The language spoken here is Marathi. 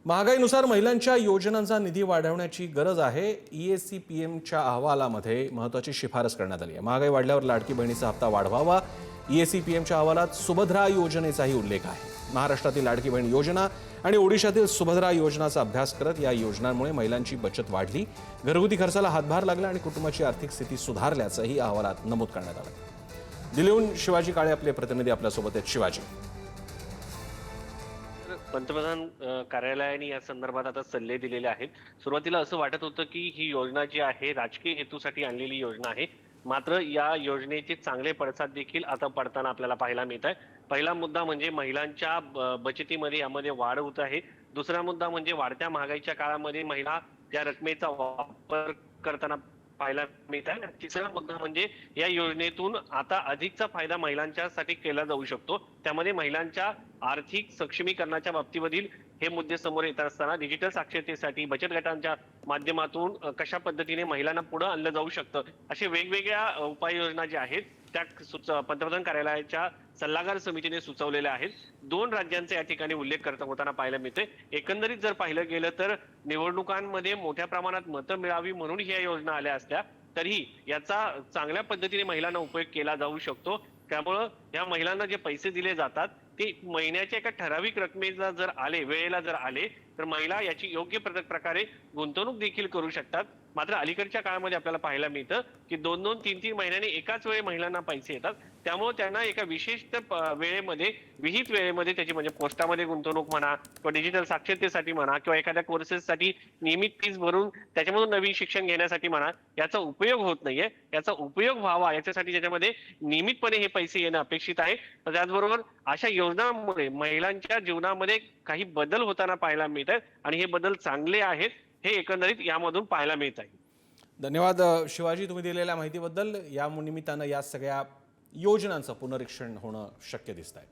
महागाईनुसार महिलांच्या योजनांचा निधी वाढवण्याची गरज आहे। EACPMच्या अहवालामध्ये महत्त्वाची शिफारस करण्यात आली आहे। महागाई वाढल्यावर लाडकी बहिणीचा हप्ता वाढवावा। EACPMच्या अहवालात सुभद्रा योजनेचाही उल्लेख आहे। महाराष्ट्रातील लाडकी बहीण योजना आणि ओडिशातील सुभद्रा योजनाचा अभ्यास करत या योजनांमुळे महिलांची बचत वाढली, घरगुती खर्चाला हातभार लागला आणि कुटुंबाची आर्थिक स्थिती सुधारल्याचंही अहवालात नमूद करण्यात आलं। दिल्लीहून शिवाजी काळे आपले प्रतिनिधी आपल्यासोबत आहेत। शिवाजी, पंतप्रधान कार्यालयाने या संदर्भात आता सल्ले दिलेले आहेत। सुरुवातीला असं वाटत होतं की ही योजना जी आहे राजकीय हेतूसाठी आणलेली योजना आहे, मात्र या योजनेचे चांगले पडसाद देखील आता पडताना आपल्याला पाहायला मिळत आहे। पहिला मुद्दा म्हणजे महिलांच्या बचतीमध्ये यामध्ये वाढ होत आहे। दुसरा मुद्दा म्हणजे वाढत्या महागाईच्या काळामध्ये महिला त्या रकमेचा वापर करताना पाहायला मिळत आहे। तिसरा मुद्दा म्हणजे या योजनेतून आता अधिकचा फायदा महिलांच्यासाठी केला जाऊ शकतो। त्यामध्ये महिलांच्या आर्थिक सक्षमीकरणाच्या बाबतीमधील हे मुद्दे समोर येत असताना डिजिटल साक्षरतेसाठी बचत गटांच्या माध्यमातून कशा पद्धतीने महिलांना पुढे आणलं जाऊ शकतं, असे वेगवेगळ्या उपाययोजना ज्या आहेत त्या पंतप्रधान कार्यालयाच्या सल्लागार समितीने सुचवलेल्या आहेत। दोन राज्यांचा या ठिकाणी उल्लेख करता होताना पाहायला मिळते। एकंदरीत जर पाहिलं गेलं तर निवडणुकांमध्ये मोठ्या प्रमाणात मतं मिळावी म्हणून ही योजना आल्या असल्या तरी याचा चांगल्या पद्धतीने महिलांना उपयोग केला जाऊ शकतो। त्यामुळे या महिलांना जे पैसे दिले जातात ते महिन्याच्या एका ठराविक रकमेला जर आले, वेळेला जर आले तर महिला याची योग्य प्रकारे गुंतवणूक देखील करू शकतात। मात्र अलीकडच्या काळामध्ये आपल्याला पाहायला मिळतं की 2-2, 3-3 महिन्यांनी एकाच वेळी महिलांना पैसे येतात। त्यामुळे त्यांना एका विशिष्ट वेळेमध्ये, विहित वेळेमध्ये त्याची म्हणजे पोस्टामध्ये गुंतवणूक म्हणा किंवा डिजिटल साक्षरतेसाठी म्हणा किंवा एखाद्या कोर्सेससाठी नियमित फीस भरून त्याच्यामधून नवीन शिक्षण घेण्यासाठी म्हणा, याचा उपयोग होत नाहीये। याचा उपयोग व्हावा याच्यासाठी त्याच्यामध्ये नियमितपणे हे पैसे येणं अपेक्षित आहे। त्याचबरोबर अशा योजनांमुळे महिलांच्या जीवनामध्ये काही बदल होताना पाहायला मिळतात आणि हे बदल चांगले आहेत, हे एकंदरीत यामधून पाहायला मिळत आहे। धन्यवाद शिवाजी, तुम्ही दिलेल्या माहितीबद्दल। या निमित्तानं या सगळ्या योजनांचं पुनरीक्षण होणं शक्य दिसतंय।